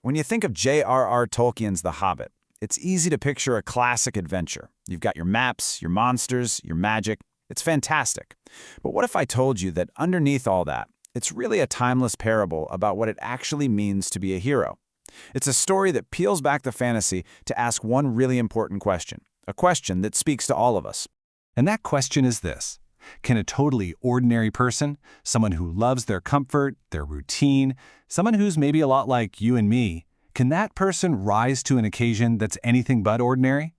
When you think of J.R.R. Tolkien's The Hobbit, it's easy to picture a classic adventure. You've got your maps, your monsters, your magic. It's fantastic. But what if I told you that underneath all that, it's really a timeless parable about what it actually means to be a hero? It's a story that peels back the fantasy to ask one really important question, a question that speaks to all of us. And that question is this: can a totally ordinary person, someone who loves their comfort, their routine, someone who's maybe a lot like you and me, can that person rise to an occasion that's anything but ordinary?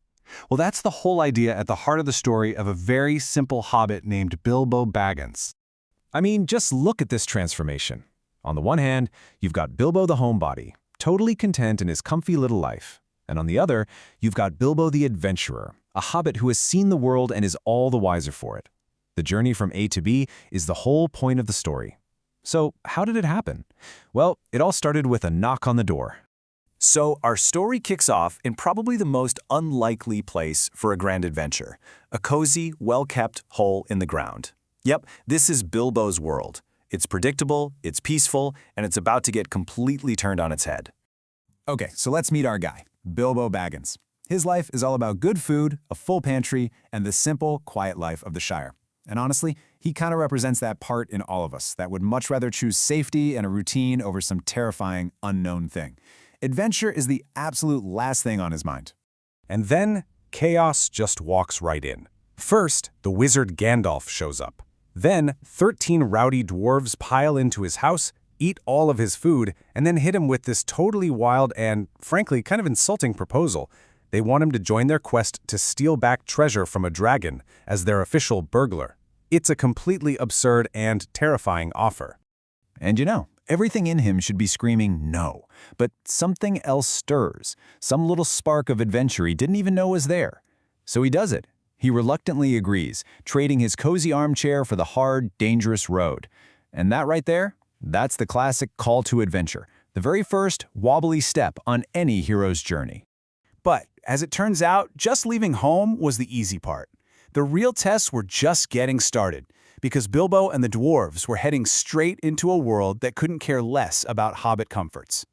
Well, that's the whole idea at the heart of the story of a very simple hobbit named Bilbo Baggins. I mean, just look at this transformation. On the one hand, you've got Bilbo the homebody, totally content in his comfy little life. And on the other, you've got Bilbo the adventurer, a hobbit who has seen the world and is all the wiser for it. The journey from A to B is the whole point of the story. So, how did it happen? Well, it all started with a knock on the door. So our story kicks off in probably the most unlikely place for a grand adventure, a cozy, well-kept hole in the ground. Yep, this is Bilbo's world. It's predictable, it's peaceful, and it's about to get completely turned on its head. Okay, so let's meet our guy, Bilbo Baggins. His life is all about good food, a full pantry, and the simple, quiet life of the Shire. And honestly, he kind of represents that part in all of us that would much rather choose safety and a routine over some terrifying, unknown thing. Adventure is the absolute last thing on his mind. And then, chaos just walks right in. First, the wizard Gandalf shows up. Then, 13 rowdy dwarves pile into his house, eat all of his food, and then hit him with this totally wild and, frankly, kind of insulting proposal. They want him to join their quest to steal back treasure from a dragon as their official burglar. It's a completely absurd and terrifying offer. And everything in him should be screaming no, but something else stirs, some little spark of adventure he didn't even know was there. So he does it. He reluctantly agrees, trading his cozy armchair for the hard, dangerous road. And that right there, that's the classic call to adventure, the very first wobbly step on any hero's journey. But, as it turns out, just leaving home was the easy part. The real tests were just getting started, because Bilbo and the dwarves were heading straight into a world that couldn't care less about hobbit comforts.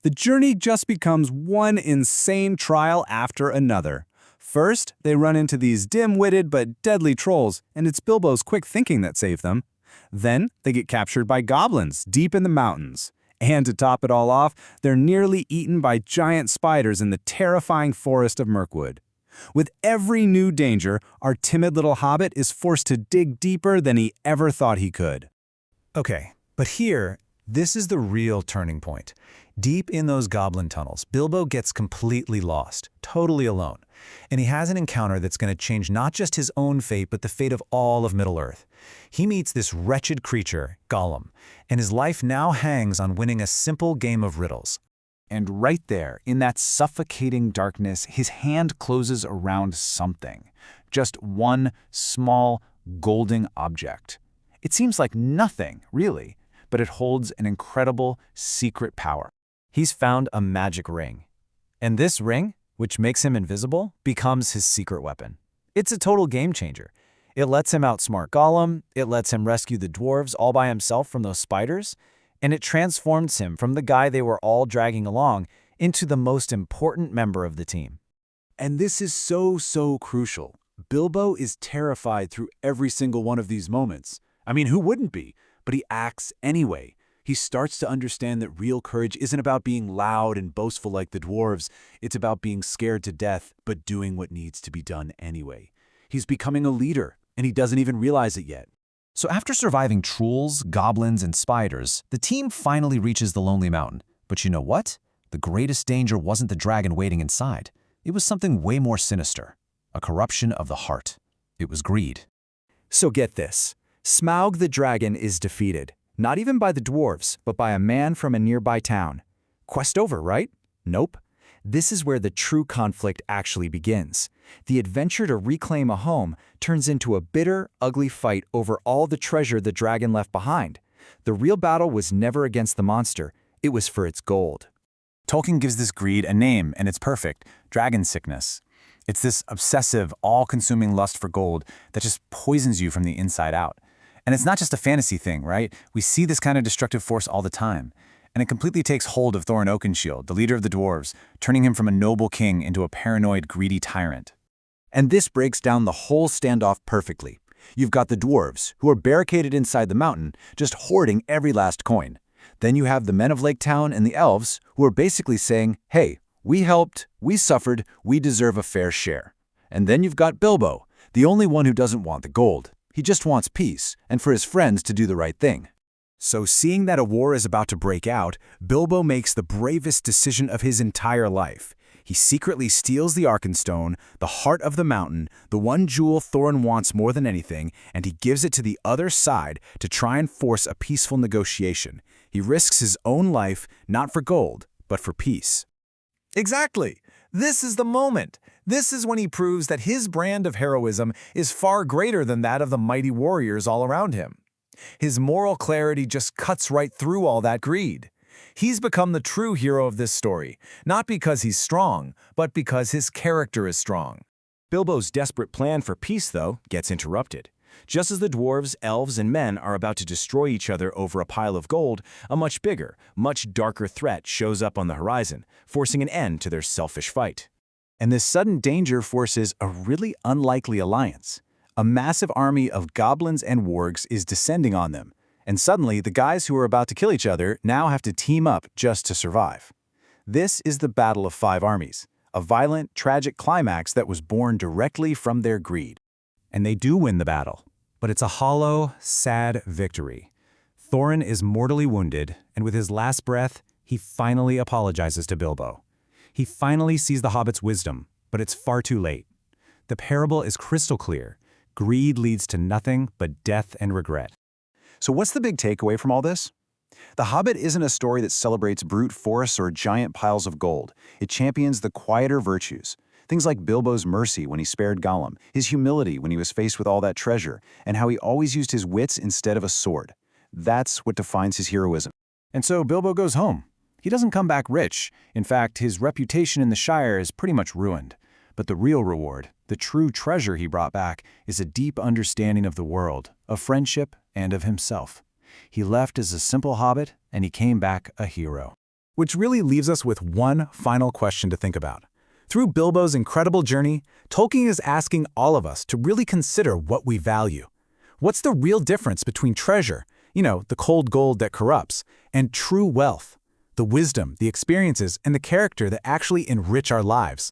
The journey just becomes one insane trial after another. First, they run into these dim-witted but deadly trolls, and it's Bilbo's quick thinking that saved them. Then, they get captured by goblins deep in the mountains. And to top it all off, they're nearly eaten by giant spiders in the terrifying forest of Mirkwood. With every new danger, our timid little hobbit is forced to dig deeper than he ever thought he could. Okay, but this is the real turning point. Deep in those goblin tunnels, Bilbo gets completely lost, totally alone. And he has an encounter that's going to change not just his own fate, but the fate of all of Middle-earth. He meets this wretched creature, Gollum, and his life now hangs on winning a simple game of riddles. And right there, in that suffocating darkness, his hand closes around something. Just one small, golden object. It seems like nothing, really, but it holds an incredible secret power. He's found a magic ring. And this ring, which makes him invisible, becomes his secret weapon. It's a total game changer. It lets him outsmart Gollum, it lets him rescue the dwarves all by himself from those spiders, and it transforms him from the guy they were all dragging along into the most important member of the team. And this is so crucial. Bilbo is terrified through every single one of these moments. I mean, who wouldn't be? But he acts anyway. He starts to understand that real courage isn't about being loud and boastful like the dwarves. It's about being scared to death, but doing what needs to be done anyway. He's becoming a leader, and he doesn't even realize it yet. So after surviving trolls, goblins, and spiders, the team finally reaches the Lonely Mountain. But you know what? The greatest danger wasn't the dragon waiting inside. It was something way more sinister. A corruption of the heart. It was greed. So get this. Smaug the dragon is defeated. Not even by the dwarves, but by a man from a nearby town. Quest over, right? Nope. This is where the true conflict actually begins. The adventure to reclaim a home turns into a bitter, ugly fight over all the treasure the dragon left behind. The real battle was never against the monster. It was for its gold. Tolkien gives this greed a name, and it's perfect: dragon sickness. It's this obsessive, all-consuming lust for gold that just poisons you from the inside out. And it's not just a fantasy thing, right? We see this kind of destructive force all the time. And it completely takes hold of Thorin Oakenshield, the leader of the dwarves, turning him from a noble king into a paranoid, greedy tyrant. And this breaks down the whole standoff perfectly. You've got the dwarves, who are barricaded inside the mountain, just hoarding every last coin. Then you have the men of Lake Town and the elves, who are basically saying, hey, we helped, we suffered, we deserve a fair share. And then you've got Bilbo, the only one who doesn't want the gold. He just wants peace, and for his friends to do the right thing. So seeing that a war is about to break out, Bilbo makes the bravest decision of his entire life. He secretly steals the Arkenstone, the heart of the mountain, the one jewel Thorin wants more than anything, and he gives it to the other side to try and force a peaceful negotiation. He risks his own life, not for gold, but for peace. Exactly. This is the moment. This is when he proves that his brand of heroism is far greater than that of the mighty warriors all around him. His moral clarity just cuts right through all that greed. He's become the true hero of this story, not because he's strong, but because his character is strong. Bilbo's desperate plan for peace, though, gets interrupted. Just as the dwarves, elves, and men are about to destroy each other over a pile of gold, a much bigger, much darker threat shows up on the horizon, forcing an end to their selfish fight. And this sudden danger forces a really unlikely alliance. A massive army of goblins and wargs is descending on them, and suddenly the guys who are about to kill each other now have to team up just to survive. This is the Battle of Five Armies, a violent, tragic climax that was born directly from their greed. And they do win the battle, but it's a hollow, sad victory. Thorin is mortally wounded, and with his last breath, he finally apologizes to Bilbo. He finally sees the Hobbit's wisdom, but it's far too late. The parable is crystal clear. Greed leads to nothing but death and regret. So what's the big takeaway from all this? The Hobbit isn't a story that celebrates brute force or giant piles of gold. It champions the quieter virtues. Things like Bilbo's mercy when he spared Gollum, his humility when he was faced with all that treasure, and how he always used his wits instead of a sword. That's what defines his heroism. And so Bilbo goes home. He doesn't come back rich. In fact, his reputation in the Shire is pretty much ruined. But the real reward, the true treasure he brought back, is a deep understanding of the world, of friendship, and of himself. He left as a simple hobbit, and he came back a hero. Which really leaves us with one final question to think about. Through Bilbo's incredible journey, Tolkien is asking all of us to really consider what we value. What's the real difference between treasure, the cold gold that corrupts, and true wealth, the wisdom, the experiences, and the character that actually enrich our lives?